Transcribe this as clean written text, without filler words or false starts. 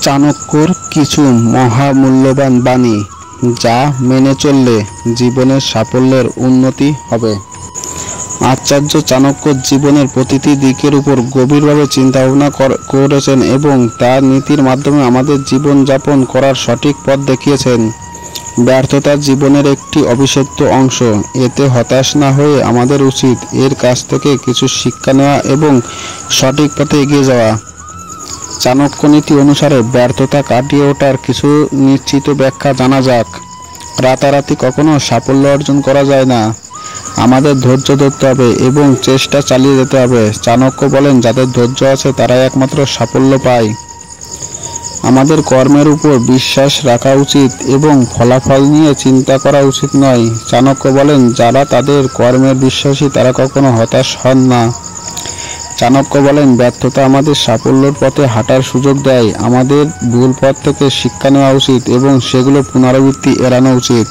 চাণক্যর কিছু মহামূল্যবান বাণী, যা মেনে চললে জীবনের সাফল্যের উন্নতি হবে। আচার্য চাণক্য জীবনের প্রতিটি দিকের উপর গভীরভাবে চিন্তাভাবনা করেছেন এবং তার নীতির মাধ্যমে আমাদের জীবনযাপন করার সঠিক পথ দেখিয়েছেন। ব্যর্থতা জীবনের একটি অবিচ্ছেদ্য অংশ। এতে হতাশ না হয়ে আমাদের উচিত এর কাছ থেকে কিছু শিক্ষা নেওয়া এবং সঠিক পথে এগিয়ে যাওয়া। চাণক্য নীতি অনুসারে ব্যর্থতা কাটিয়ে ওঠার কিছু নিশ্চিত ব্যাখ্যা জানা যাক। রাতারাতি কখনো সাফল্য অর্জন করা যায় না। আমাদের ধৈর্য ধরতে হবে এবং চেষ্টা চালিয়ে যেতে হবে। চাণক্য বলেন, যাদের ধৈর্য আছে তারাই একমাত্র সাফল্য পায়। আমাদের কর্মের উপর বিশ্বাস রাখা উচিত এবং ফলাফল নিয়ে চিন্তা করা উচিত নয়। চাণক্য বলেন, যারা তাদের কর্মের বিশ্বাসী তারা কখনো হতাশ হন না। চাণক্য বলেন, ব্যর্থতা আমাদের সাফল্যের পথে হাঁটার সুযোগ দেয়। আমাদের ভুল পথ থেকে শিক্ষা নেওয়া উচিত এবং সেগুলো পুনরাবৃত্তি এড়ানো উচিত।